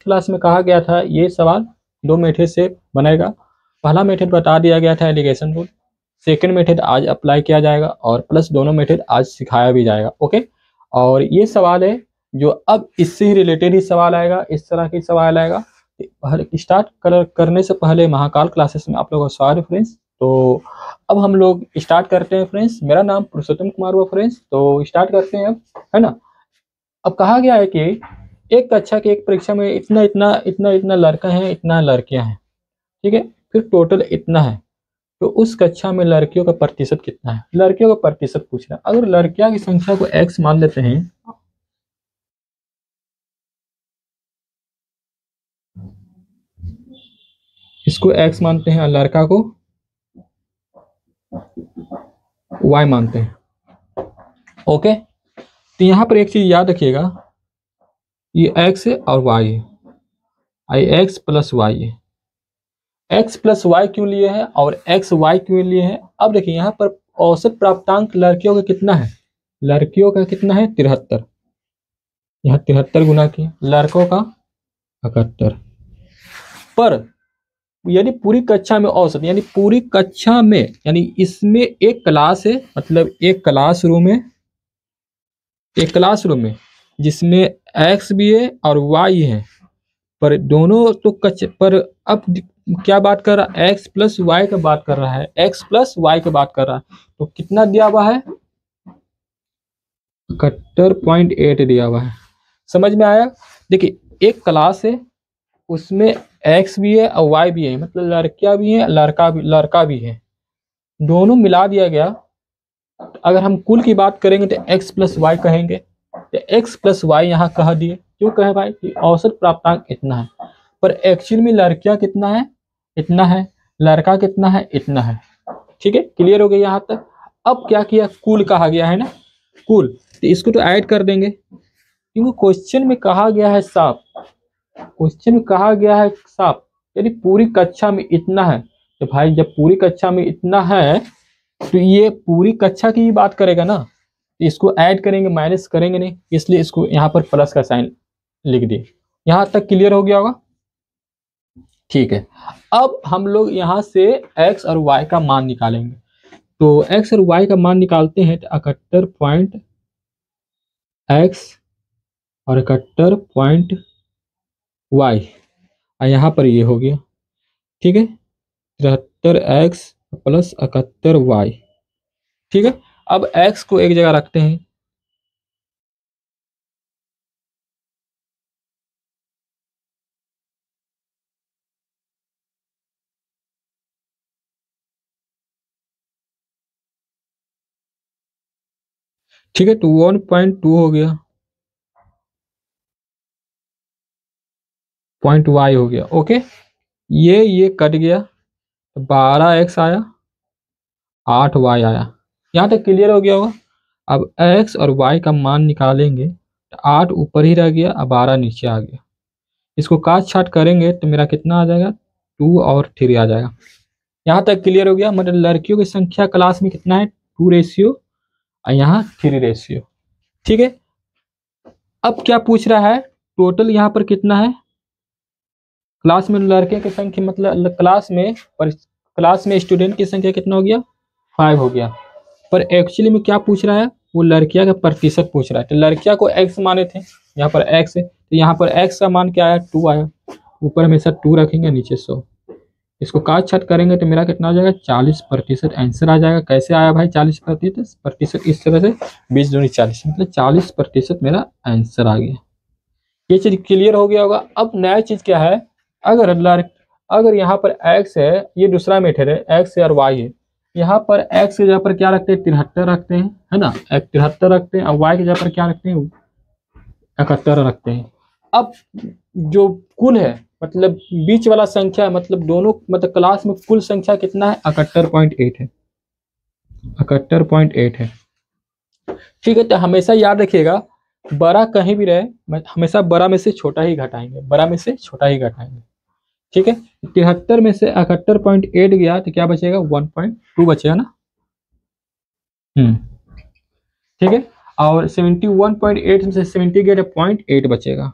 Class में कहा गया था ये सवाल 2 मेथड से बनेगा। पहला मेथड बता दिया गया था एलिगेशन रूल, सेकेंड मेथड आज अप्लाई किया जाएगा और प्लस दोनों मेथड आज सिखाया भी जाएगा। ओके, और ये सवाल है जो अब इससे ही रिलेटेड ही सवाल आएगा, इस तरह की सवाल आएगा। स्टार्ट करने से पहले महाकाल क्लासेस में आप लोगों का स्वागत है फ्रेंड्स। तो अब हम लोग स्टार्ट करते हैं फ्रेंड्स। मेरा नाम पुरुषोत्तम कुमार हुआ फ्रेंड्स। तो स्टार्ट करते हैं अब, है ना। अब कहा गया है कि एक कक्षा की एक परीक्षा में इतना इतना इतना इतना लड़का है, इतना लड़कियां हैं, ठीक है, फिर टोटल इतना है, तो उस कक्षा में लड़कियों का प्रतिशत कितना है, लड़कियों का प्रतिशत पूछ रहा है। अगर लड़कियां की संख्या को x मान लेते हैं, इसको x मानते हैं और लड़का को y मानते हैं। ओके, तो यहां पर एक चीज याद रखिएगा, ये x है और y है, x प्लस y है। x प्लस वाई क्यों लिए हैं और एक्स वाई क्यों लिए हैं? अब देखिए यहाँ पर औसत प्राप्तांक लड़कियों का कितना है, लड़कियों का कितना है 73, यहाँ 73 गुना किया, लड़कों का 71। पर यदि पूरी कक्षा में औसत, यानी पूरी कक्षा में, यानी इसमें एक क्लास है, मतलब एक क्लासरूम है, एक क्लासरूम में जिसमें एक्स भी है और वाई है, पर दोनों तो पर अब क्या बात कर रहा है, एक्स प्लस वाई का बात कर रहा है, एक्स प्लस वाई का बात कर रहा है, तो कितना दिया हुआ है 71.8 दिया हुआ है। समझ में आया? देखिए एक क्लास है, उसमें एक्स भी है और वाई भी है, मतलब लड़कियां भी है, लड़का भी है, दोनों मिला दिया गया। अगर हम कुल की बात करेंगे तो एक्स प्लस वाई कहेंगे, तो एक्स प्लस वाई यहाँ कह दिए। क्यों कहे भाई? कि औसत प्राप्तांक इतना है, पर एक्चुअल में लड़कियां कितना है, इतना है, लड़का कितना है, इतना है। ठीक है, क्लियर हो गया यहाँ तक। अब क्या किया, कुल कहा गया है ना, कुल, तो इसको तो ऐड कर देंगे, क्योंकि क्वेश्चन में कहा गया है साफ, क्वेश्चन में कहा गया है साफ, यदि पूरी कक्षा में इतना है, तो भाई जब पूरी कक्षा में इतना है तो ये पूरी कक्षा की ही बात करेगा ना, इसको ऐड करेंगे, माइनस करेंगे नहीं, इसलिए इसको यहाँ पर प्लस का साइन लिख दिए। यहाँ तक क्लियर हो गया होगा? ठीक है, अब हम लोग यहाँ से x और y का मान निकालेंगे। तो x और y का मान निकालते हैं तो 71 पॉइंट x और 71 पॉइंट y, और यहाँ पर ये हो गया, ठीक है, 73x प्लस 71y। ठीक है, अब x को एक जगह रखते हैं, ठीक है, तो 1.2 हो गया, पॉइंट y हो गया। ओके, ये कट गया, 12x आया, 8y आया। यहाँ तक क्लियर हो गया होगा? अब x और y का मान निकालेंगे तो 8 ऊपर ही रह गया, अब 12 नीचे आ गया। इसको काट छाट करेंगे तो मेरा कितना आ जाएगा, 2 और 3 आ जाएगा। यहाँ तक क्लियर हो गया? मतलब लड़कियों की संख्या क्लास में कितना है, 2 रेशियो और यहाँ 3 रेशियो। ठीक है, अब क्या पूछ रहा है, टोटल यहाँ पर कितना है, क्लास में लड़के की संख्या, मतलब क्लास में स्टूडेंट की संख्या कितना हो गया, 5 हो गया। पर एक्चुअली में क्या पूछ रहा है, वो लड़कियां का प्रतिशत पूछ रहा है। तो लड़कियां को x माने थे, यहाँ पर x है, तो यहाँ पर x का मान क्या आया, 2 आया, ऊपर हमेशा 2 रखेंगे, नीचे 100। इसको काट छाट करेंगे तो मेरा कितना हो जाएगा, 40% आंसर आ जाएगा। कैसे आया भाई 40%? इस तरह से 20 दूनी 40, मतलब 40% मेरा आंसर आ गया। ये चीज क्लियर हो गया होगा? अब नया चीज क्या है, अगर यहाँ पर x है, ये दूसरा मेथड है, x है और y है, यहाँ पर x की जगह पर क्या रखते हैं, 73 रखते हैं, है ना, 73 रखते हैं, और y की जगह पर क्या रखते हैं, 71 रखते हैं। अब जो कुल है, मतलब बीच वाला संख्या, मतलब दोनों, मतलब क्लास में कुल संख्या कितना है, 71.8 है, 71.8 है। ठीक है, तो हमेशा याद रखिएगा, बड़ा कहीं भी रहे, हमेशा बड़ा में से छोटा ही घटाएंगे, बड़ा में से छोटा ही घटाएंगे। ठीक है, 73 में से 71.8 गया तो क्या बचेगा, 1.2 बचेगा ना। ठीक है, और 71.8 में से 70 गया तो 0.8 बचेगा।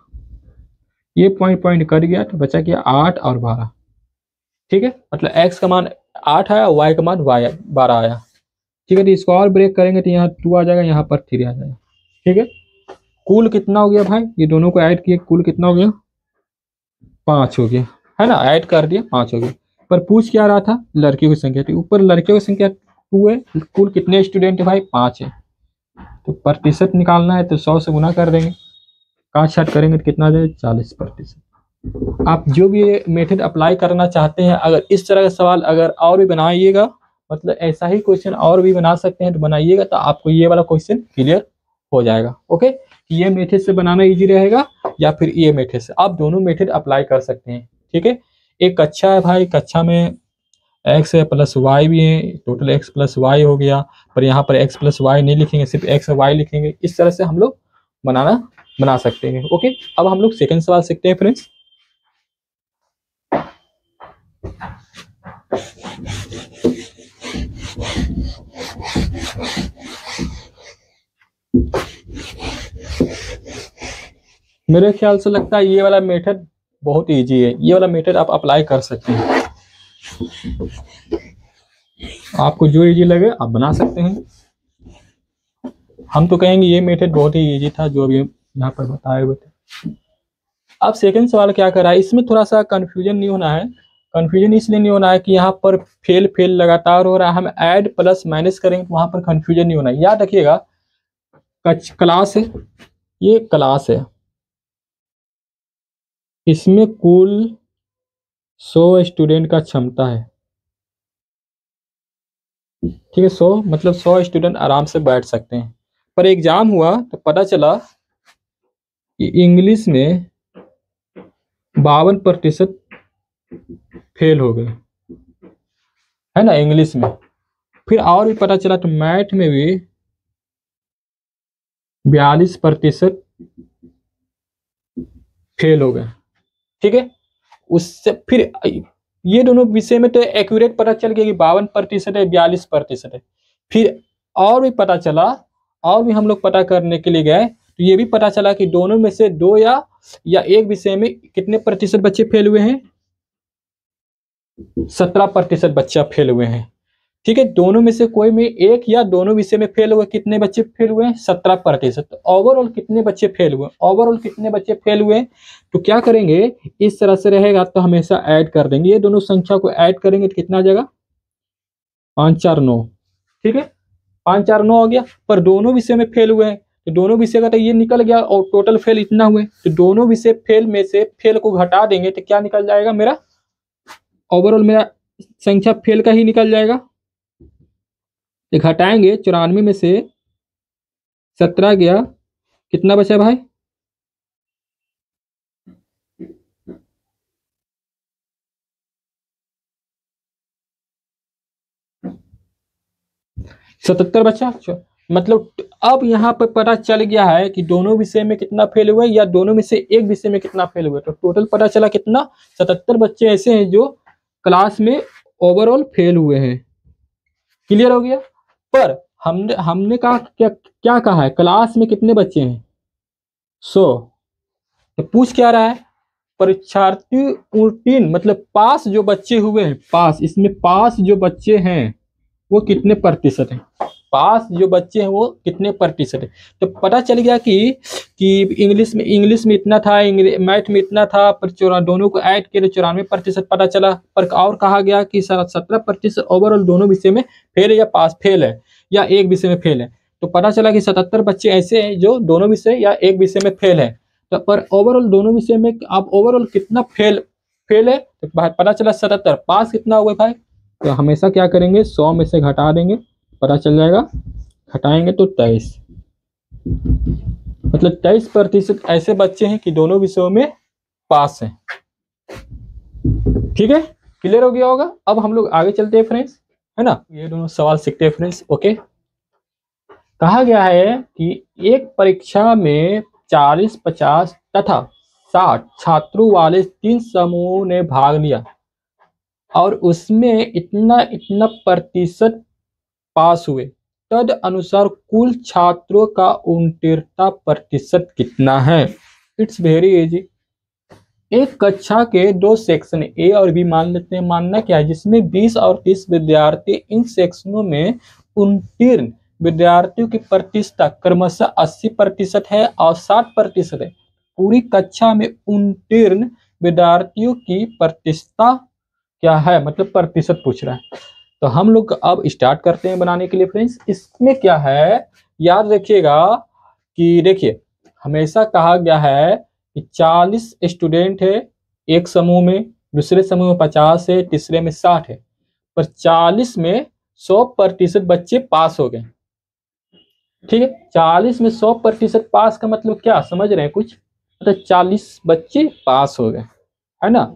ये पॉइंट पॉइंट कट गया तो बचा क्या 8 और 12। ठीक है, मतलब x का मान 8 आया, y का मान 12 आया। ठीक है, तो इसको और ब्रेक करेंगे तो यहाँ 2 आ जाएगा, यहाँ पर 3 आ जाएगा। ठीक है, कुल कितना हो गया भाई, ये दोनों को ऐड किए कुल कितना हो गया 5 हो गया, है ना, ऐड कर दिया 5 हो गया। पर पूछ क्या रहा था, लड़कियों की संख्या, तो ऊपर लड़कियों की संख्या 2 है, कुल कितने स्टूडेंट है भाई 5 है। तो प्रतिशत निकालना है तो 100 से गुना कर देंगे, काट छाट करेंगे तो कितना आ जाएगा 40%। आप जो भी ये मेथड अप्लाई करना चाहते हैं, अगर इस तरह का सवाल अगर और भी बनाइएगा, मतलब ऐसा ही क्वेश्चन और भी बना सकते हैं तो बनाइएगा, तो आपको ये वाला क्वेश्चन क्लियर हो जाएगा। ओके, ये मेथड से बनाना इजी रहेगा या फिर ये मेथड से, आप दोनों मेथड अप्लाई कर सकते हैं। ठीक है, एक कक्षा है भाई, कक्षा में एक्स है प्लस वाई भी है, टोटल एक्स प्लस वाई हो गया, पर यहाँ पर एक्स प्लस वाई नहीं लिखेंगे, सिर्फ एक्स और वाई लिखेंगे। इस तरह से हम लोग बना सकते हैं। ओके, अब हम लोग सेकंड सवाल सीखते हैं फ्रेंड्स। मेरे ख्याल से लगता है ये वाला मेथड बहुत इजी है, ये वाला मेथड आप अप्लाई कर सकते हैं। आपको जो इजी लगे आप बना सकते हैं। हम तो कहेंगे ये मेथड बहुत ही इजी था जो अभी यहाँ पर बताए हुए थे। अब सेकंड सवाल क्या कर रहा है, इसमें थोड़ा सा कंफ्यूजन नहीं होना है। कंफ्यूजन इसलिए नहीं होना है कि यहाँ पर फेल फेल लगातार हो रहा है, हम ऐड प्लस माइनस करेंगे तो वहां पर कंफ्यूजन नहीं होना है। याद रखिएगा, क्लास है, ये क्लास है, इसमें कुल 100 स्टूडेंट का क्षमता है। ठीक है, 100 मतलब 100 स्टूडेंट आराम से बैठ सकते हैं। पर एग्जाम हुआ तो पता चला कि इंग्लिश में 52% फेल हो गए, है ना, इंग्लिश में। फिर और भी पता चला तो मैथ में भी 42% फेल हो गए। ठीक है, उससे फिर ये दोनों विषय में तो एक्यूरेट पता चल गया कि 52% है, 42% है। फिर और भी पता चला, और भी हम लोग पता करने के लिए गए तो ये भी पता चला कि दोनों में से दो या एक विषय में कितने प्रतिशत बच्चे फेल हुए हैं, 17% बच्चा फेल हुए हैं। ठीक है, दोनों में से कोई में एक या दोनों विषय में फेल हुए, कितने बच्चे फेल हुए हैं 17%। तो ओवरऑल कितने बच्चे फेल हुए, ओवरऑल कितने बच्चे फेल हुए, तो क्या करेंगे, इस तरह से रहेगा तो हमेशा ऐड कर देंगे, ये दोनों संख्या को ऐड करेंगे तो कितना आ जाएगा 5 4 9। ठीक है, 5 4 9 हो गया। पर दोनों विषय में फेल हुए हैं तो दोनों विषय का तो ये निकल गया और टोटल फेल इतना हुए, तो दोनों विषय फेल में से फेल को घटा देंगे तो क्या निकल जाएगा, मेरा ओवरऑल मेरा संख्या फेल का ही निकल जाएगा। घटाएंगे 94 में से 17 गया, कितना बचा भाई 77 बचा। मतलब अब यहाँ पर पता चल गया है कि दोनों विषय में कितना फेल हुए या दोनों में से एक विषय में कितना फेल हुए, तो टोटल पता चला कितना 77 बच्चे ऐसे हैं जो क्लास में ओवरऑल फेल हुए हैं। क्लियर हो गया। पर हमने कहा क्या कहा है, क्लास में कितने बच्चे हैं 100। तो पूछ क्या रहा है, परीक्षार्थी उत्तीर्ण मतलब पास जो बच्चे हुए हैं, पास, इसमें पास जो बच्चे हैं वो कितने प्रतिशत हैं, पास जो बच्चे हैं वो कितने प्रतिशत है। तो पता चल गया कि इंग्लिश में इतना था, मैथ में इतना था, पर दोनों को ऐड किए तो 94% पता चला। पर और कहा गया कि 17% ओवरऑल दोनों विषय में फेल है या पास फेल है या एक विषय में फेल है। तो पता चला कि 77 बच्चे ऐसे हैं जो दोनों विषय या एक विषय में फेल है। तो पर ओवरऑल दोनों विषय में आप ओवरऑल कितना फेल है, तो पता चला 77, पास कितना हुआ भाई, तो हमेशा क्या करेंगे 100 में से घटा देंगे, पता चल जाएगा, घटाएंगे तो 23, मतलब 23% ऐसे बच्चे हैं कि दोनों विषयों में पास हैं। ठीक है, क्लियर हो गया होगा। अब हम लोग आगे चलते हैं फ्रेंड्स, है ना, ये दोनों सवाल सीखते हैं फ्रेंड्स। ओके, कहा गया है कि एक परीक्षा में 40 50 तथा 60 छात्रों वाले 3 समूहों ने भाग लिया और उसमें इतना प्रतिशत पास हुए, तद अनुसार कुल छात्रों का उत्तीर्णता प्रतिशत कितना है। इट्स वेरी इजी, एक कक्षा के दो सेक्शन ए और बी मान लेते हैं, मानना क्या है, जिसमें 20 और 30 विद्यार्थी, इन सेक्शनों में उत्तीर्ण विद्यार्थियों की प्रतिशत क्रमशः 80% है और 60% है। पूरी कक्षा में उत्तीर्ण विद्यार्थियों की प्रतिशत क्या है, मतलब प्रतिशत पूछ रहा है। तो हम लोग अब स्टार्ट करते हैं बनाने के लिए फ्रेंड्स। इसमें क्या है, याद रखिएगा कि देखिए हमेशा कहा गया है कि 40 स्टूडेंट है एक समूह में, दूसरे समूह में 50 है, तीसरे में 60 है, पर 40 में 100% बच्चे पास हो गए। ठीक है, 40 में 100% पास का मतलब क्या समझ रहे हैं कुछ, मतलब 40 बच्चे पास हो गए, है ना।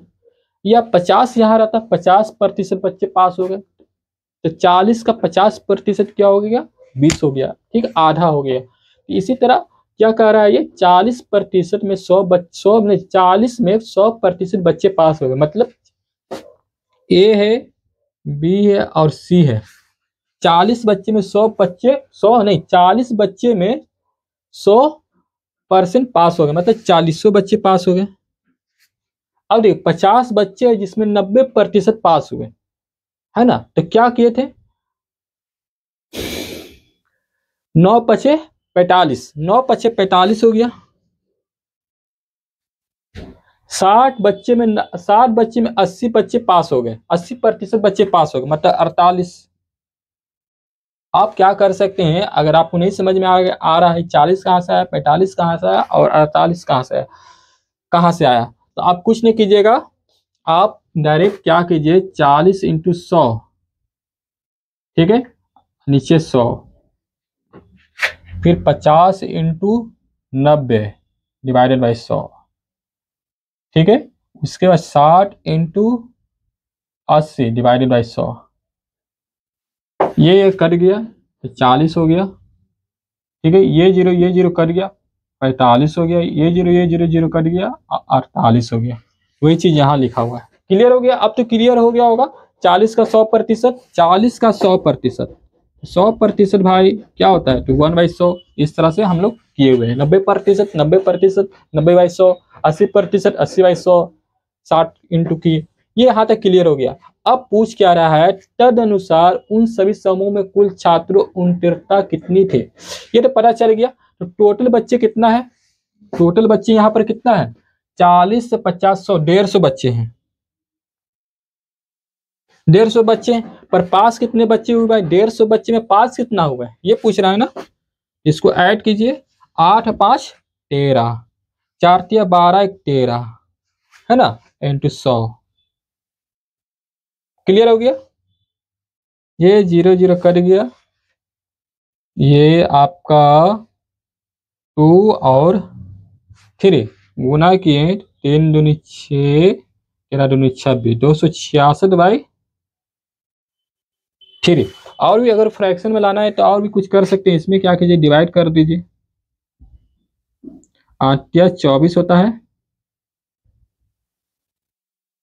या 50 यहाँ रहता, 50% बच्चे पास हो गए, तो 40 का 50% क्या हो गया, 20 हो गया। ठीक, आधा हो गया। इसी तरह क्या कह रहा है ये, 40% में 100 में 40 में 100% बच्चे पास हो गए, मतलब ए है, बी है और सी है। 40 बच्चे में 100 बच्चे, 100 नहीं, 40 बच्चे में 100% पास हो गए, मतलब 40 बच्चे पास हो गए। अब देख 50 बच्चे हैं जिसमें 90% पास हुए, है ना। तो क्या किए थे, 9 पचे 45, 9 पचे 45 हो गया। 60 बच्चे में 80 बच्चे पास हो गए, 80% बच्चे पास हो गए, मतलब 48। आप क्या कर सकते हैं, अगर आपको नहीं समझ में आ रहा है 40 कहाँ से आया, 45 कहाँ से आया और 48 कहाँ से आया, तो आप कुछ नहीं कीजिएगा, आप डायरेक्ट क्या कीजिए, 40 इंटू 100, ठीक है, नीचे 100, फिर 50 इंटू 90 डिवाइडेड बाई 100, ठीक है। इसके बाद 60 इंटू 80 डिवाइडेड बाई 100, ये कट गया तो 40 हो गया, ठीक है। ये जीरो कट गया, 45 हो गया, ये जीरो कट गया, 48 हो गया। वही चीज यहाँ लिखा हुआ है। क्लियर हो गया, अब तो क्लियर हो गया होगा। 40 का 100%, 40 का 100%, 100% भाई क्या होता है, तो 1/100। इस तरह से हम लोग किए हुए हैं। 90%, 90%, 90/100, 80%, 80/100, 60 इंटू की। ये यहाँ तक क्लियर हो गया। अब पूछ क्या रहा है, तद अनुसार उन सभी समूह में कुल छात्रों उत्तीर्णता कितनी थे। ये तो पता चल गया। तो टोटल बच्चे कितना है, टोटल बच्चे यहाँ पर कितना है, 40 से 50 100 150 बच्चे हैं, 150 बच्चे। पर पास कितने बच्चे हुए भाई, 150 बच्चे में पास कितना हुआ है ये पूछ रहा है ना। इसको ऐड कीजिए, 8 5 13, 4 तिया 12 1 13, है ना, इंटू 100। क्लियर हो गया, ये जीरो जीरो कट गया, ये आपका 2 और 3 गुना किए, 3 दूनी 6, 13 दूनी 26, 266/3। और भी अगर फ्रैक्शन में लाना है तो और भी कुछ कर सकते हैं। इसमें क्या कीजिए, डिवाइड कर दीजिए, 8 तिया 24 होता है,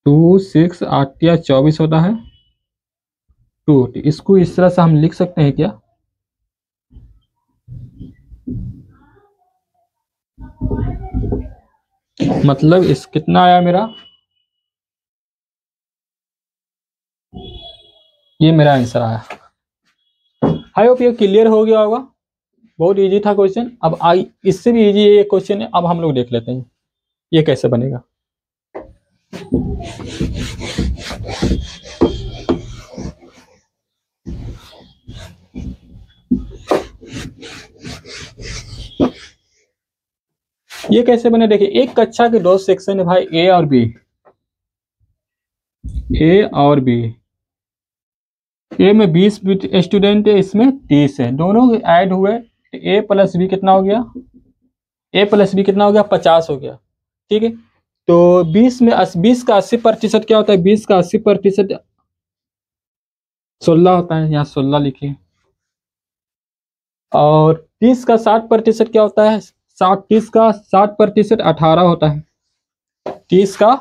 2 6 8 तिया 24 होता है, 2। इसको इस तरह से हम लिख सकते हैं क्या, मतलब इस कितना आया मेरा, ये मेरा आंसर आया। आई होप ये क्लियर हो गया होगा। बहुत इजी था क्वेश्चन। अब आई इससे भी इजी ये क्वेश्चन है, अब हम लोग देख लेते हैं ये कैसे बनेगा। ये कैसे बने, देखिए एक कक्षा के दो सेक्शन है भाई, ए और बी, ए और बी। ए में 20 स्टूडेंट है, इसमें 30 है, दोनों ऐड हुए तो ए प्लस बी कितना हो गया, ए प्लस बी कितना हो गया, 50 हो गया। ठीक है, तो 20 में 20 का 80% क्या होता है, 20 का 80% 16 होता है, यहाँ 16 लिखिए। और 30 का 60% क्या होता है, 30 का 60% 18 होता है, 30 का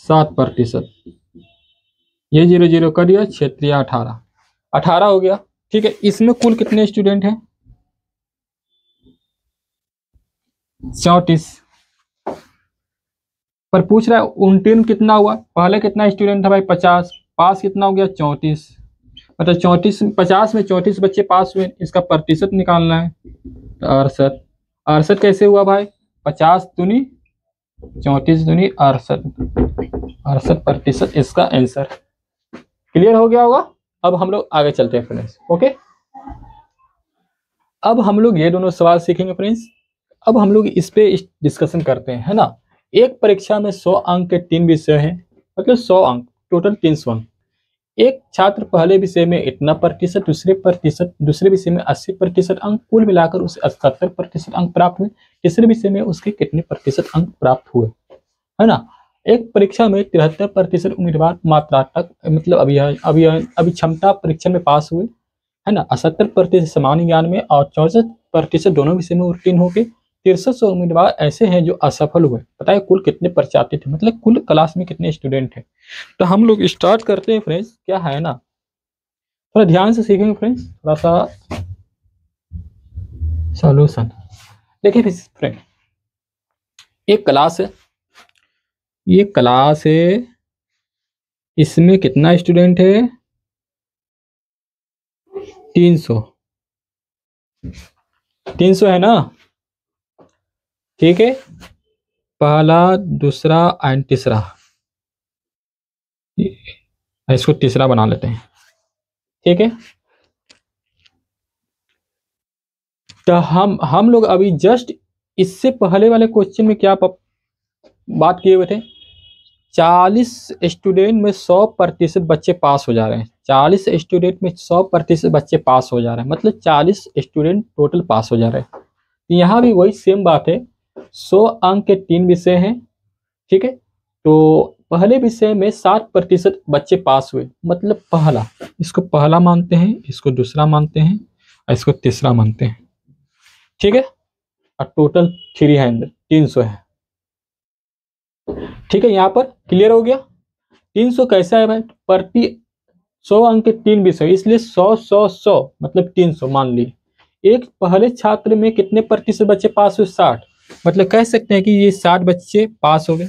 60%, ये जीरो जीरो कर दिया, क्षेत्रीय 18, 18 हो गया। ठीक है, इसमें कुल कितने स्टूडेंट हैं, 34। पर पूछ रहा है 29 कितना हुआ, पहले कितना स्टूडेंट था भाई 50, पास कितना हो गया 34, मतलब 34, 50 में 34 बच्चे पास हुए, इसका प्रतिशत निकालना है। तो 68, 68 कैसे हुआ भाई, 50 दूनी 34 दूनी 68, 68% इसका आंसर। क्लियर हो गया होगा। अब हम लोग आगे चलते हैं फ्रेंड्स। ओके, अब हम लोग ये दोनों सवाल सीखेंगे फ्रेंड्स। अब हम लोग इस पे डिस्कशन करते हैं, है ना। एक परीक्षा में 100 अंक के 3 विषय हैं, मतलब 100 अंक, टोटल 300 अंक। एक छात्र पहले विषय में इतना प्रतिशत, दूसरे विषय में 80% अंक, कुल मिलाकर उसे 70% अंक प्राप्त हुए। तीसरे विषय में उसके कितने प्रतिशत अंक प्राप्त हुए, है ना। एक परीक्षा में 73% उम्मीदवार मात्रात्मक मतलब अभी क्षमता परीक्षा में पास हुए, है ना। 70% सामान्य ज्ञान में और 64% दोनों विषय में उत्तीर्ण हो गए। 63 उम्मीदवार ऐसे हैं जो असफल हुए। पता है कुल कितने परीक्षार्थी थे, मतलब कुल क्लास में कितने स्टूडेंट हैं। तो हम लोग स्टार्ट करते हैं फ्रेंड्स, क्या है ना, थोड़ा ध्यान से सीखेंगे फ्रेंड्स, थोड़ा सा सॉल्यूशन। देखिए फ्रेंड, एक क्लास है, ये क्लास है, इसमें कितना स्टूडेंट है 300, 300 है ना। ठीक है, पहला दूसरा एंड तीसरा, इसको तीसरा बना लेते हैं। ठीक है, तो हम लोग अभी जस्ट इससे पहले वाले क्वेश्चन में क्या बात किए हुए थे, 40 स्टूडेंट में 100% बच्चे पास हो जा रहे हैं। 40 स्टूडेंट में 100% बच्चे पास हो जा रहे हैं, मतलब 40 स्टूडेंट टोटल पास हो जा रहे हैं। यहाँ भी वही सेम बात है, 100 अंक के 3 विषय हैं। ठीक है, तो पहले विषय में 60% बच्चे पास हुए, मतलब पहला, इसको पहला मानते हैं, इसको दूसरा मानते हैं और इसको तीसरा मानते हैं। ठीक है, और टोटल 300 है। ठीक है, यहाँ पर क्लियर हो गया। 300 कैसा है भाई, प्रति 100 अंक के 3 विषय, इसलिए 100 मतलब 300 मान ली। एक पहले छात्र में कितने प्रतिशत बच्चे पास हुए, 60, मतलब कह सकते हैं कि ये 60 बच्चे पास हो गए।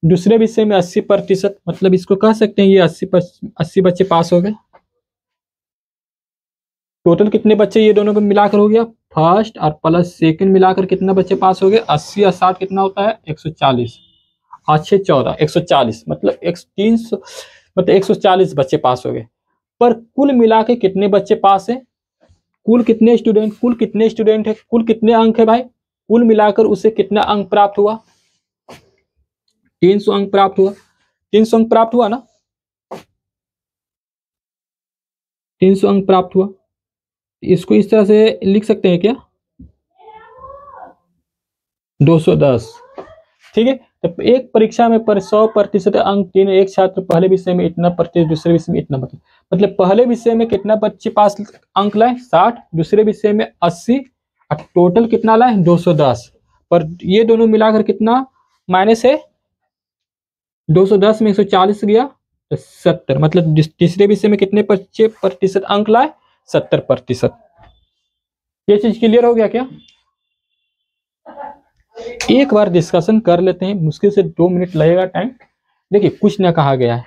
दूसरे विषय में 80%, मतलब इसको कह सकते हैं ये 80 बच्चे पास हो गए। टोटल कितने बच्चे ये दोनों को मिलाकर हो गया, फर्स्ट और प्लस सेकंड मिलाकर कितना बच्चे पास हो गए, 80 और 60 कितना होता है 140, 8 14 140, मतलब 300, मतलब 140 बच्चे पास हो गए। पर कुल मिला के कितने बच्चे पास है, कुल कितने स्टूडेंट है, कुल कितने अंक है भाई, कुल मिलाकर उसे कितना अंक प्राप्त हुआ, 300 अंक प्राप्त हुआ। 300 अंक प्राप्त हुआ ना, 300 अंक प्राप्त हुआ। इसको इस तरह से लिख सकते हैं क्या, 210। ठीक है, तो एक परीक्षा में पर 100% अंक 3, एक छात्र पहले विषय में इतना प्रतिशत, दूसरे विषय में इतना, मतलब पहले विषय में कितना बच्चे पास अंक लाए 60, दूसरे विषय में 80, और टोटल कितना लाए 210। पर ये दोनों मिलाकर कितना माइनस है, 210 में 140 गया तो 70, मतलब तीसरे विषय में कितने बच्चे प्रतिशत अंक लाए, 70%। ये चीज क्लियर हो गया क्या। एक बार डिस्कशन कर लेते हैं, मुश्किल से 2 मिनट लगेगा टाइम। देखिए कुछ ना कहा गया है,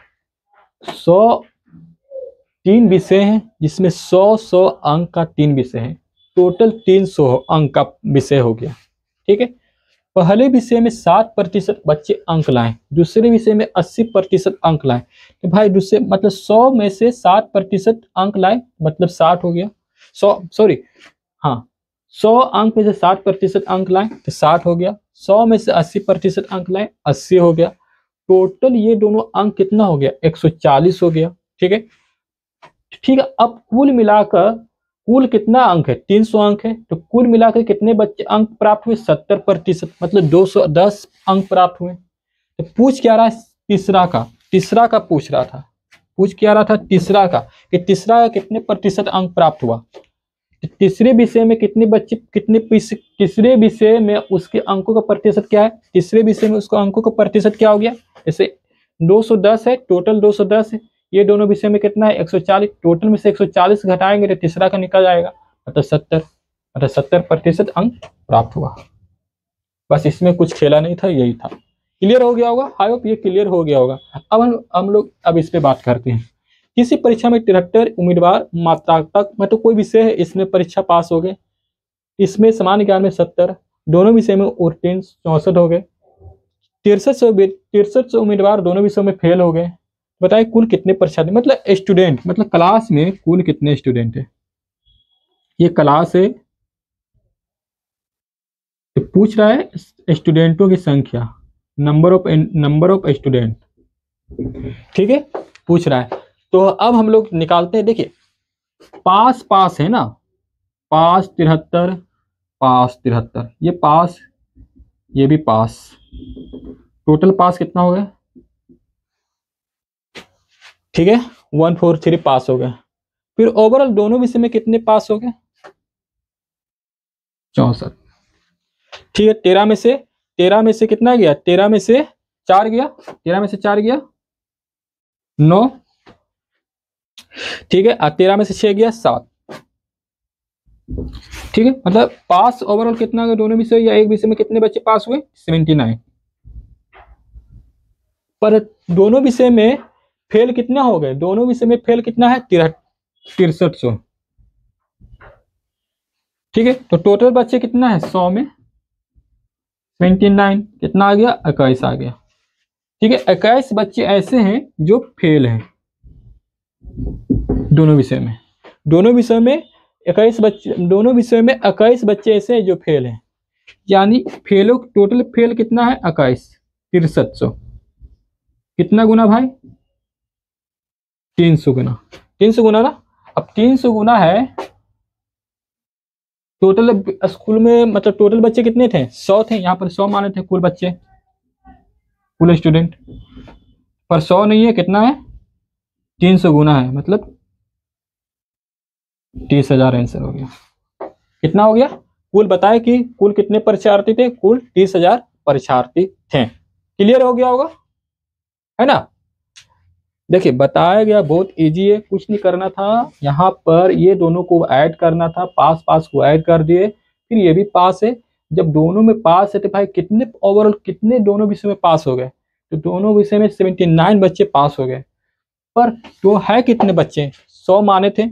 3 विषय हैं जिसमें 100 अंक का 3 विषय है, टोटल 300 अंक का विषय हो गया। ठीक है, पहले विषय में 60% बच्चे अंक लाए, दूसरे विषय में 80% अंक लाए। तो भाई दूसरे मतलब 100 में से 60% अंक लाए, मतलब 60 हो गया, 100 अंक में से 60% अंक लाए तो 60 हो गया, 100 में से 80% अंक लाए 80 हो गया। टोटल ये दोनों अंक कितना हो गया, 140 हो गया। ठीक है, ठीक है, अब कुल मिलाकर कुल कितना अंक है, 300 अंक है, तो कुल मिलाकर कितने बच्चे अंक प्राप्त हुए, 70%, मतलब 210 अंक प्राप्त हुए। तो पूछ क्या रहा है, तीसरा का पूछ रहा था, तीसरा का, कि तीसरा का कितने प्रतिशत अंक प्राप्त हुआ। तीसरे विषय में तीसरे विषय में उसके अंकों का प्रतिशत क्या है, तीसरे विषय में उसका अंकों का प्रतिशत क्या हो गया, जैसे 210 है, टोटल 210 है, ये दोनों विषय में कितना है 140, टोटल में से 140 घटाएंगे तो तीसरा का निकल जाएगा, मतलब 70, मतलब 70% अंक प्राप्त हुआ। बस इसमें कुछ खेला नहीं था, यही था। क्लियर हो गया होगा, आई होप ये क्लियर हो गया होगा। अब हम लोग अब इस पे बात करते हैं। किसी परीक्षा में 73 उम्मीदवार मात्रात्मक मतलब कोई विषय है इसमें परीक्षा पास हो गए, इसमें सामान्य ज्ञान में 70, दोनों विषय में उत्तीर्ण 64 हो गए, 63 उम्मीदवार दोनों विषयों में फेल हो गए। बताइए कुल कितने प्रतिशत, मतलब स्टूडेंट, मतलब क्लास में कुल कितने स्टूडेंट है। ये क्लास है तो पूछ रहा है स्टूडेंटों की संख्या, नंबर ऑफ स्टूडेंट, ठीक है, पूछ रहा है। तो अब हम लोग निकालते हैं, देखिए पास पास है ना, पास 73, पास 73, ये पास, ये भी पास, टोटल पास कितना हो गया, ठीक है 143 पास हो गए। फिर ओवरऑल दोनों विषय में कितने पास हो गए, 64, ठीक है। 13 में से कितना गया, 13 में से 4 गया, 13 में से 4 गया 9, ठीक है, 13 में से 6 गया 7, ठीक है। मतलब पास ओवरऑल कितना गया दोनों विषय या एक विषय में कितने बच्चे पास हुए, 79। पर दोनों विषय में फेल कितना हो गए, दोनों विषय में फेल कितना है, 6300, ठीक है। तो टोटल बच्चे कितना है, 100 में 29 कितना आ गया, 21 आ गया, ठीक है। 21 बच्चे ऐसे हैं जो फेल हैं दोनों विषय में, दोनों विषय में 21 बच्चे, दोनों विषय में 21 बच्चे ऐसे हैं जो फेल हैं, यानी फेलों टोटल फेल कितना है 21, 6300, कितना गुना भाई, 300 गुना, 300 गुना ना। अब 300 गुना है, टोटल स्कूल में मतलब टोटल बच्चे कितने थे, 100 थे, यहाँ पर 100 माने थे कुल बच्चे, कुल स्टूडेंट, पर 100 नहीं है, कितना है 300 गुना है, मतलब 30,000 आंसर हो गया। कितना हो गया, कुल बताए कि कुल कितने परीक्षार्थी थे, कुल 30,000 परीक्षार्थी थे। क्लियर हो गया होगा, है ना। देखिए बताया गया बहुत इजी है, कुछ नहीं करना था, यहाँ पर ये दोनों को ऐड करना था, पास पास को ऐड कर दिए, फिर ये भी पास है। जब दोनों में पास है तो भाई कितने ओवरऑल कितने दोनों विषय में पास हो गए, तो दोनों विषय में 79 बच्चे पास हो गए। पर तो है कितने बच्चे, 100 माने थे,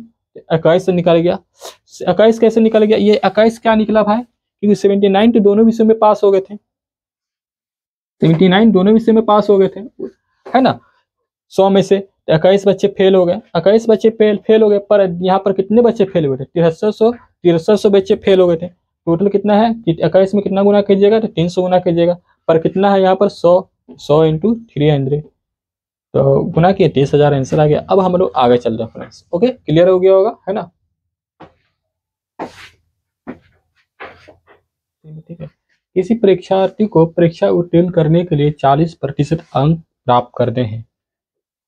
21 से निकल गया, 21 कैसे निकल गया, ये 21 क्या निकला भाई, क्योंकि 79 तो दोनों विषय में पास हो गए थे, 79 दोनों विषय में पास हो गए थे, है ना। 100 में से 21 बच्चे फेल हो गए, 21 बच्चे फेल हो गए, पर यहाँ पर कितने बच्चे फेल हुए थे, 6300 बच्चे फेल हो गए थे। टोटल कितना है, 21 में कितना गुना कीजिएगा, तो 300 गुना कीजिएगा, पर कितना है यहाँ पर 100 इंटू 300, तो गुना किए 30,000 आंसर आ गया। अब हम लोग आगे चल रहे हैं फ्रेंड्स, ओके क्लियर हो गया होगा, है ना। ठीक है, किसी परीक्षार्थी को परीक्षा उत्तीर्ण करने के लिए 40% अंक प्राप्त करते हैं,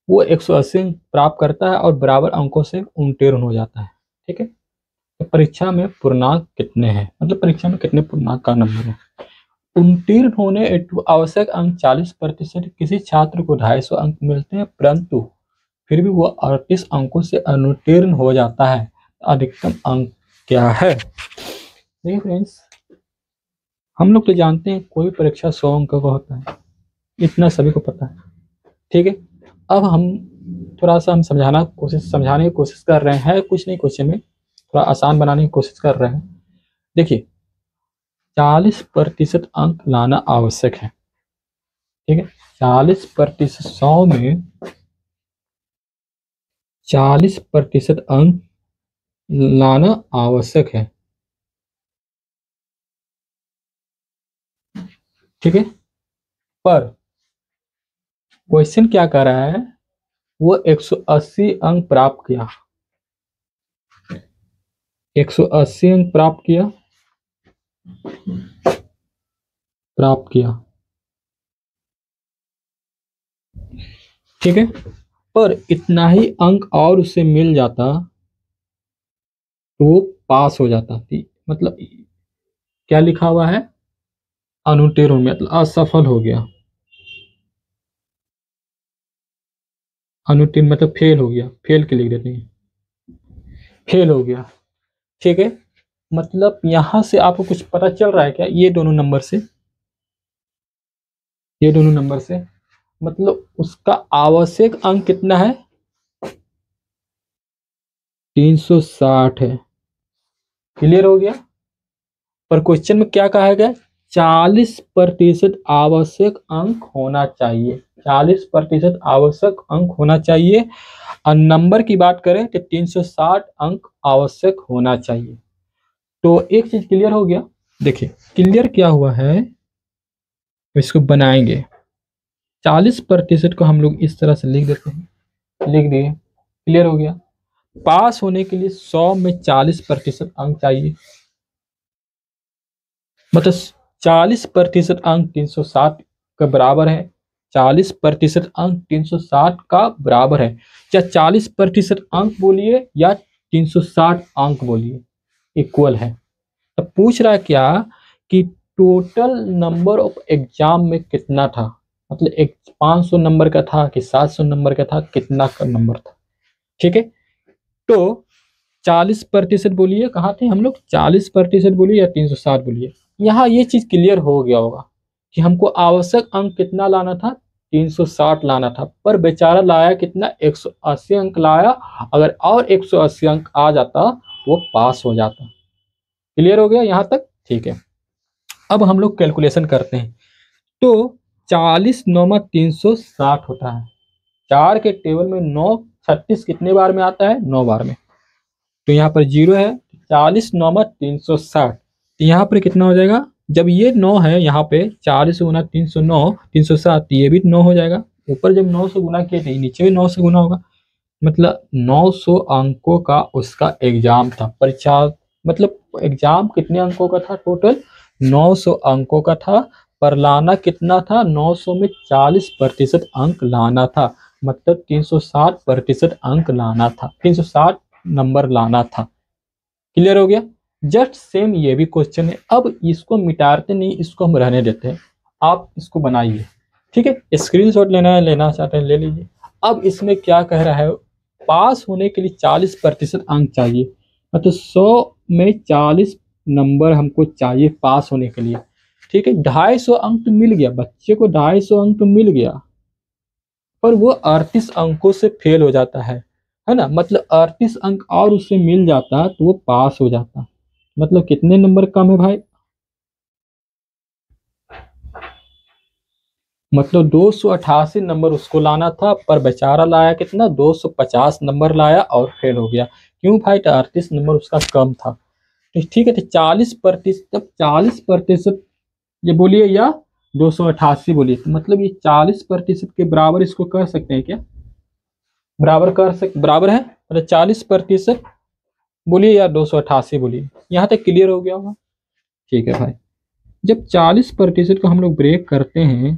वो 180 अंक प्राप्त करता है और बराबर अंकों से उत्तीर्ण हो जाता है, ठीक है। तो परीक्षा में पूर्णांक कितने हैं, मतलब परीक्षा में कितने पूर्णांक का नंबर है। उत्तीर्ण होने हेतु आवश्यक अंक 40%, किसी छात्र को 250 अंक मिलते हैं, परंतु फिर भी वो 38 अंकों से अनुत्तीर्ण हो जाता है, अधिकतम अंक क्या है। देखिए फ्रेंड्स, हम लोग तो जानते हैं कोई परीक्षा 100 अंक का होता है, इतना सभी को पता है, ठीक है। अब हम थोड़ा सा हम समझाने की कोशिश कर रहे हैं, कुछ नहीं क्वेश्चन में थोड़ा आसान बनाने की कोशिश कर रहे हैं। देखिए 40% अंक लाना आवश्यक है, ठीक है। 40%, 100 में 40% अंक लाना आवश्यक है, ठीक है। पर क्वेश्चन क्या कर रहा है, वो 180 अंक प्राप्त किया, 180 अंक प्राप्त किया, ठीक है। पर इतना ही अंक और उसे मिल जाता तो वो पास हो जाता थी, मतलब क्या लिखा हुआ है, अनुत्तीर्ण, मतलब असफल हो गया, अनुत्तीर्ण मतलब फेल हो गया, फेल के लिख देते हैं, फेल हो गया, ठीक है। मतलब यहां से आपको कुछ पता चल रहा है क्या, ये दोनों नंबर से ये दोनों नंबर से, मतलब उसका आवश्यक अंक कितना है, 360 है। क्लियर हो गया। पर क्वेश्चन में क्या कहा गया, 40% आवश्यक अंक होना चाहिए, 40% आवश्यक अंक होना चाहिए। और नंबर की बात करें तो 360 अंक आवश्यक होना चाहिए। तो एक चीज क्लियर हो गया। देखिए क्लियर क्या हुआ है, इसको बनाएंगे। 40% को हम लोग इस तरह से लिख देते हैं, लिख दिए। क्लियर हो गया। पास होने के लिए 100 में 40% अंक चाहिए, मतलब 40% अंक 360 के बराबर है। 40% अंक 360 का बराबर है, या 40% अंक बोलिए या 360 अंक बोलिए, इक्वल है। अब पूछ रहा है क्या कि टोटल नंबर ऑफ एग्जाम में कितना था, मतलब एक 500 नंबर का था कि 700 नंबर का था, कितना का नंबर था। ठीक है, तो 40% बोलिए, कहाँ थे हम लोग, 40% बोलिए या 360 बोलिए। यहाँ ये चीज क्लियर हो गया होगा कि हमको आवश्यक अंक कितना लाना था, 360 लाना था, पर बेचारा लाया कितना, 180 अंक लाया। अगर और 180 अंक आ जाता वो पास हो जाता। क्लियर हो गया यहाँ तक, ठीक है। अब हम लोग कैलकुलेशन करते हैं। तो 40 9 360 होता है। 4 के टेबल में 9 36 कितने बार में आता है, 9 बार में। तो यहाँ पर 0 है, 40 9 360, तो यहाँ पर कितना हो जाएगा, जब ये 9 है यहाँ पे, 40 गुना 309 307, ये भी 9 हो जाएगा। ऊपर जब 9 से गुना किए थे, नीचे भी 9 से गुना होगा। मतलब 900 अंकों का उसका एग्जाम था, परीक्षा। मतलब एग्जाम कितने अंकों का था, टोटल 900 अंकों का था। पर लाना कितना था, 900 में 40% अंक लाना था, मतलब 360% अंक लाना था, 360 नंबर लाना था। क्लियर हो गया। जस्ट सेम ये भी क्वेश्चन है। अब इसको मिटाते नहीं, इसको हम रहने देते हैं, आप इसको बनाइए। ठीक है, स्क्रीनशॉट लेना है, लेना चाहते हैं ले लीजिए। अब इसमें क्या कह रहा है, पास होने के लिए 40% अंक चाहिए, मतलब 100 में 40 नंबर हमको चाहिए पास होने के लिए। ठीक है, 250 अंक तो मिल गया बच्चे को, 250 अंक तो मिल गया, पर वो 38 अंकों से फेल हो जाता है ना। मतलब 38 अंक और उससे मिल जाता तो वो पास हो जाता। मतलब कितने नंबर कम है भाई, मतलब 288 नंबर उसको लाना था, पर बेचारा लाया कितना, 250 नंबर लाया और फेल हो गया। क्यों भाई, तो 38 नंबर उसका कम था। तो ठीक है, तो 40%, तब 40% ये बोलिए या 288 बोलिए, तो मतलब ये 40% के बराबर इसको कर सकते हैं क्या, बराबर कर सकते, बराबर है, मतलब 40% बोलिए या 288 बोलिए। यहाँ तक क्लियर हो गया होगा। ठीक है भाई, जब 40% को हम लोग ब्रेक करते हैं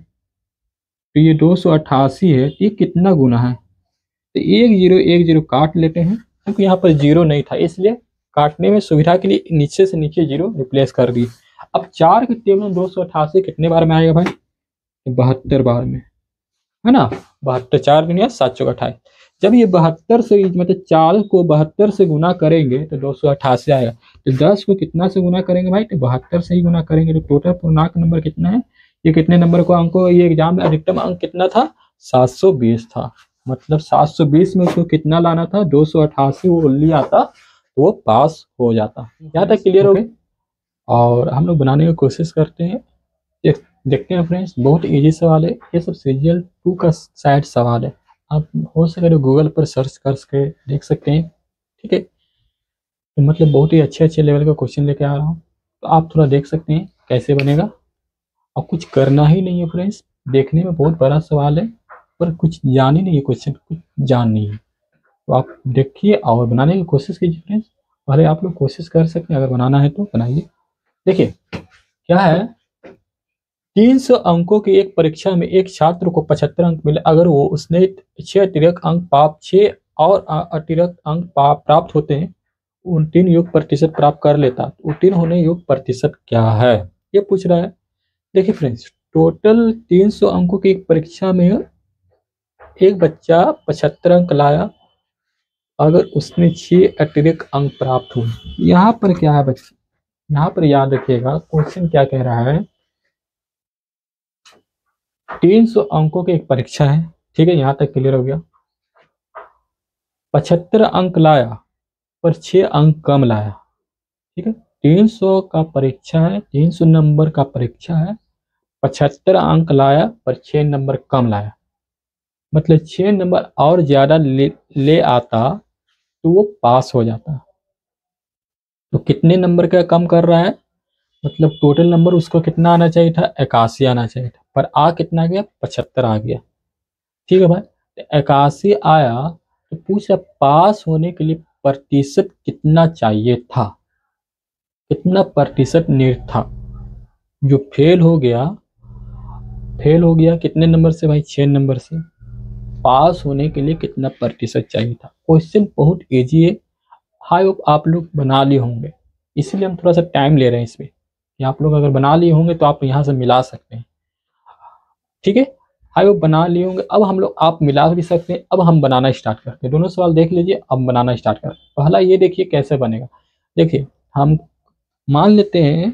तो ये 288 है, तो ये कितना गुना है, तो एक जीरो काट लेते हैं, क्योंकि यहाँ पर जीरो नहीं था इसलिए काटने में सुविधा के लिए नीचे से नीचे जीरो रिप्लेस कर दिए। अब 4 के टेबल में 288 कितने बार में आएगा भाई, 72 बार में, है ना। 72, 4 दुनिया 7 चौक 28। जब ये 72 से, मतलब 4 को 72 से गुना करेंगे तो 288 आएगा। तो 10 को कितना से गुना करेंगे भाई, तो 72 से ही गुना करेंगे, तो टोटल पूर्णांक नंबर कितना है, ये कितने नंबर को अंकों, ये एग्जाम में अधिकतम अंक कितना था, 720 था। मतलब 720 में उसको कितना लाना था, 288 वो ओनली आता तो वो पास हो जाता। यहाँ तक क्लियर हो गए। और हम लोग बनाने की कोशिश करते हैं। देखते हैं फ्रेंड्स, बहुत इजी सवाल है ये सब, सीजीएल 2 का शायद सवाल है। आप हो सके तो गूगल पर सर्च करके देख सकते हैं। ठीक है, तो मतलब बहुत ही अच्छे अच्छे लेवल का क्वेश्चन लेके आ रहा हूँ, तो आप थोड़ा देख सकते हैं कैसे बनेगा। और कुछ करना ही नहीं है फ्रेंड्स, देखने में बहुत बड़ा सवाल है, पर कुछ जान ही नहीं है, क्वेश्चन कुछ जान नहीं है। तो आप देखिए और बनाने की कोशिश कीजिए फ्रेंड्स। पहले आप लोग कोशिश कर सकते हैं, अगर बनाना है तो बनाइए। देखिए क्या है, 300 अंकों की एक परीक्षा में एक छात्र को 75 अंक मिले, अगर वो उसने 6 अतिरिक्त अंक पाप 6 और अतिरिक्त अंक प्राप्त होते हैं, उत्तीर्ण योग प्रतिशत प्राप्त कर लेता, तो उत्तीर्ण होने योग प्रतिशत क्या है, ये पूछ रहा है। देखिए फ्रेंड्स, टोटल 300 अंकों की एक परीक्षा में एक बच्चा 75 अंक लाया, अगर उसने 6 अतिरिक्त अंक प्राप्त हुए। यहाँ पर क्या है बच्चे, यहाँ पर याद रखिएगा क्वेश्चन क्या कह रहा है, 300 अंकों की एक परीक्षा है, ठीक है, यहाँ तक क्लियर हो गया। 75 अंक लाया पर 6 अंक कम लाया, ठीक है। 300 का परीक्षा है, 300 नंबर का परीक्षा है, 75 अंक लाया पर 6 नंबर कम लाया, मतलब 6 नंबर और ज्यादा ले आता तो वो पास हो जाता। तो कितने नंबर का कम कर रहा है, मतलब टोटल नंबर उसको कितना आना चाहिए था, 81 आना चाहिए था, पर आ कितना गया, 75 आ गया, ठीक है भाई। तो 81 आया तो पूछा पास होने के लिए प्रतिशत कितना चाहिए था, कितना प्रतिशत नीड था। जो फेल हो गया कितने नंबर से भाई, 6 नंबर से। पास होने के लिए कितना प्रतिशत चाहिए था। क्वेश्चन बहुत इजी है, आई होप आप लोग बना लिए होंगे, इसीलिए हम थोड़ा सा टाइम ले रहे हैं इसमें, कि आप लोग अगर बना लिए होंगे तो आप यहाँ से मिला सकते हैं, ठीक है। आई होप बना लिए होंगे। अब हम लोग आप मिला भी सकते हैं। अब हम बनाना स्टार्ट करते हैं, दोनों सवाल देख लीजिए, अब बनाना स्टार्ट करते हैं। पहला ये देखिए कैसे बनेगा। देखिए हम मान लेते हैं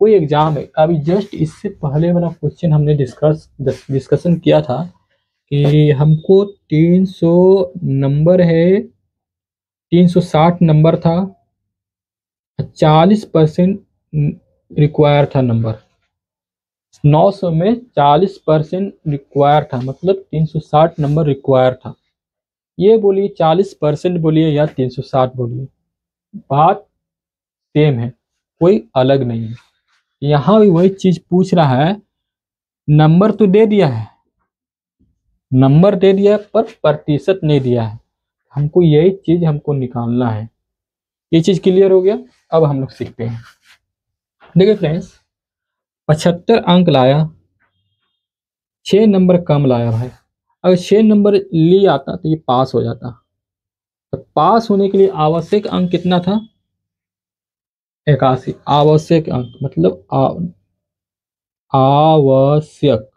कोई एग्जाम है, अभी जस्ट इससे पहले वाला क्वेश्चन हमने डिस्कशन किया था कि हमको 300 नंबर है, 360 नंबर था, 40% रिक्वायर था नंबर, 900 में 40% रिक्वायर था, मतलब 360 नंबर रिक्वायर था। ये बोलिए 40% बोलिए या 360 बोलिए, बात सेम है, कोई अलग नहीं है। यहाँ भी वही चीज पूछ रहा है, नंबर तो दे दिया है, नंबर दे दिया है पर प्रतिशत नहीं दिया है, हमको यही चीज हमको निकालना है। ये चीज क्लियर हो गया। अब हम लोग सीखते हैं। देखिए फ्रेंड्स, 75 अंक लाया, 6 नंबर कम लाया भाई। अगर 6 नंबर ले आता तो ये पास हो जाता। तो पास होने के लिए आवश्यक अंक कितना था, 81। आवश्यक अंक मतलब आवश्यक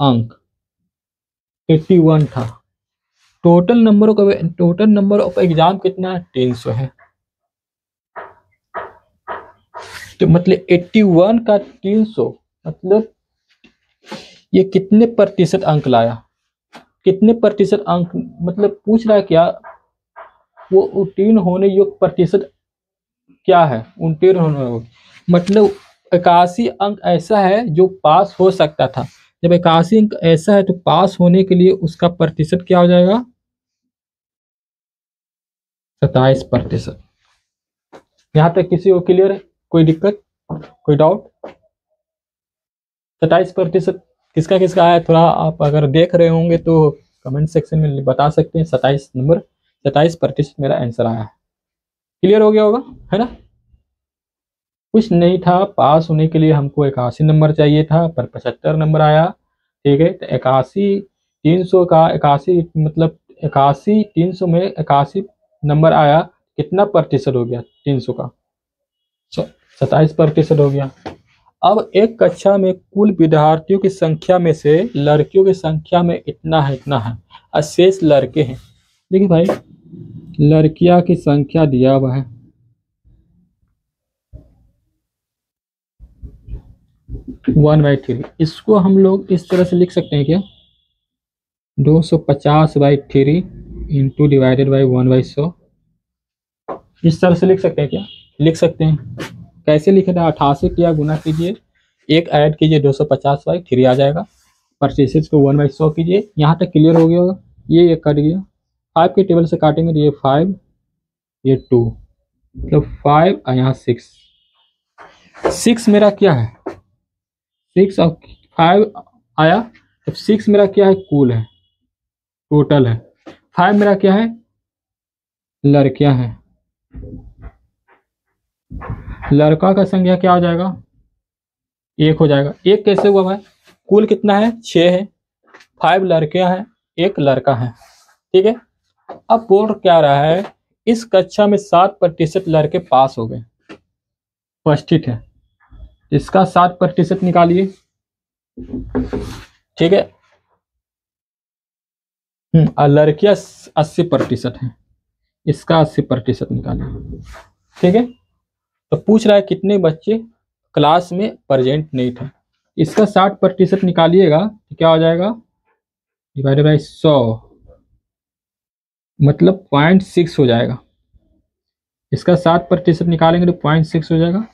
अंक 81 था। टोटल नंबर ऑफ एग्जाम कितना है, 300 है। तो मतलब 81 का 300, मतलब ये कितने प्रतिशत अंक लाया, कितने प्रतिशत अंक, मतलब पूछ रहा है क्या, वो उत्तीर्ण होने योग्य प्रतिशत क्या है, उत्तीर्ण होने योग्य, मतलब 81 अंक ऐसा है जो पास हो सकता था। जब 81 अंक ऐसा है तो पास होने के लिए उसका प्रतिशत क्या हो जाएगा, 27%। यहाँ तक किसी को क्लियर है, कोई दिक्कत, कोई डाउट। 27% किसका किसका आया, थोड़ा आप अगर देख रहे होंगे तो कमेंट सेक्शन में बता सकते हैं। 27% मेरा आंसर आया है। क्लियर हो गया होगा, है ना। कुछ नहीं था, पास होने के लिए हमको 81 नंबर चाहिए था पर 75 नंबर आया, ठीक है। तो 81 300 का 81 मतलब 81 300 में 81 नंबर आया, कितना प्रतिशत हो गया 300 का, 27% हो गया। अब एक कक्षा में कुल विद्यार्थियों की संख्या में से लड़कियों की संख्या में इतना है और शेष लड़के हैं। देखिए भाई, लड़कियां की संख्या दिया हुआ है, 1/3। इसको हम लोग इस तरह से लिख सकते हैं क्या, 250/3 इंटू डिवाइडेड बाई 1/100, इस तरह से लिख सकते हैं क्या, लिख सकते हैं। कैसे लिखे थे, 88 किया गुना कीजिए, एक ऐड कीजिए, 250/3 आ जाएगा। प्रतिशत को 1/100 कीजिए। यहाँ तक क्लियर हो गया होगा। ये कट गया, 5 के टेबल से काटेंगे तो ये 5, ये 2, मतलब 5 और यहाँ 6 मेरा क्या है, 6 और 5 आया, तो 6 मेरा क्या है, कुल है, टोटल है। 5 मेरा क्या है, लड़कियां हैं। लड़का का संख्या क्या हो जाएगा, 1 हो जाएगा। 1 कैसे हुआ भाई, कुल कितना है, 6 है, 5 लड़कियां हैं, 1 लड़का है, ठीक है। अब बोल क्या रहा है, इस कक्षा में 7% लड़के पास हो गए, उपस्थित है। इसका 7% निकालिए, ठीक है। और लड़कियां 80% है, इसका 80% निकालिए, ठीक है। तो पूछ रहा है कितने बच्चे क्लास में प्रेजेंट नहीं थे। इसका 60% निकालिएगा तो क्या हो जाएगा, डिवाइडेड बाई 100 मतलब 0.6 हो जाएगा। इसका 60% निकालेंगे तो 0.6 हो जाएगा।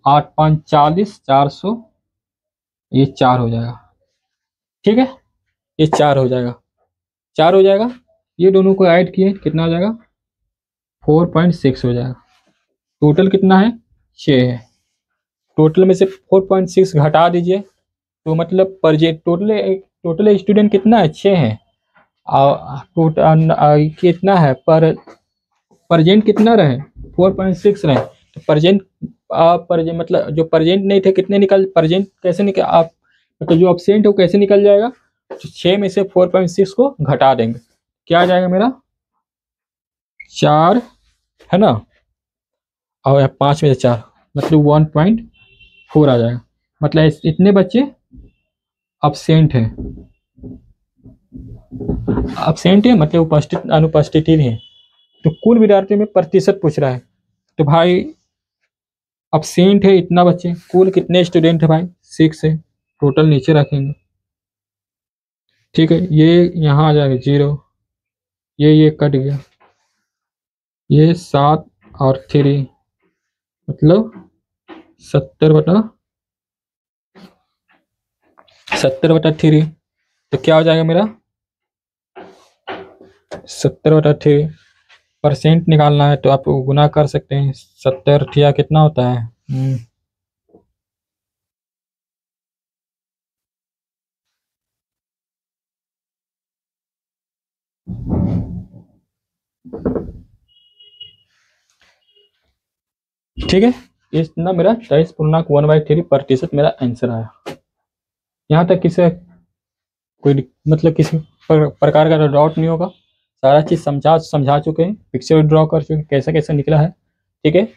8×5 = 40, 400, ये 4 हो जाएगा। ठीक है, ये 4 हो जाएगा, 4 हो जाएगा। ये दोनों को ऐड किए कितना हो जाएगा, 4.6 हो जाएगा। टोटल कितना है, 6 है। टोटल में से 4.6 घटा दीजिए तो मतलब टोटल स्टूडेंट कितना है, 6 है। टोटल कितना है, पर प्रेजेंट कितना रहे, 4.6 रहे। तो प्रेजेंट मतलब जो प्रेजेंट नहीं थे कितने निकल, प्रेजेंट कैसे निकल आप मतलब जो अब्सेंट है वो कैसे निकल जाएगा, तो 6 में से 4.6 को घटा देंगे, क्या आ जाएगा मेरा 4 है ना, और 5 में से 4 मतलब 1.4 आ जाएगा। मतलब इतने बच्चे अब्सेंट है, मतलब अनुपस्थित ही है। तो कुल विद्यार्थियों में प्रतिशत पूछ रहा है, तो भाई अब्सेंट है इतना बच्चे, कुल कितने स्टूडेंट है भाई 6 है, टोटल नीचे रखेंगे। ठीक है, ये यहाँ आ जाएगा 0, ये कट गया, ये 7 और 3 मतलब 70/3। तो क्या हो जाएगा मेरा 70/3। परसेंट निकालना है तो आप गुना कर सकते हैं, 70 कितना होता है, ठीक है। इतना मेरा 23.1/3% मेरा आंसर आया। यहाँ तक किसी कोई मतलब किसी प्रकार का डाउट नहीं होगा, सारा चीज़ समझा चुके हैं, पिक्चर ड्रॉ कर चुके हैं, कैसा कैसा निकला है। ठीक है,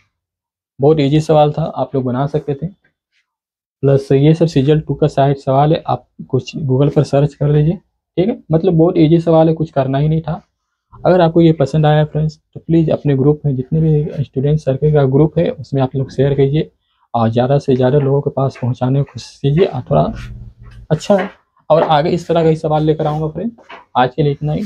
बहुत इजी सवाल था, आप लोग बना सकते थे। प्लस ये सब सीजल 2 का शायद सवाल है, आप कुछ गूगल पर सर्च कर लीजिए। ठीक है, मतलब बहुत इजी सवाल है, कुछ करना ही नहीं था। अगर आपको ये पसंद आया फ्रेंड्स तो प्लीज़ अपने ग्रुप में जितने भी स्टूडेंट सर्कल का ग्रुप है उसमें आप लोग शेयर कीजिए और ज़्यादा से ज़्यादा लोगों के पास पहुँचाने की कोशिश कीजिए, थोड़ा अच्छा है। और आगे इस तरह का ही सवाल लेकर आऊँगा फ्रेंड। आज के लिए इतना ही।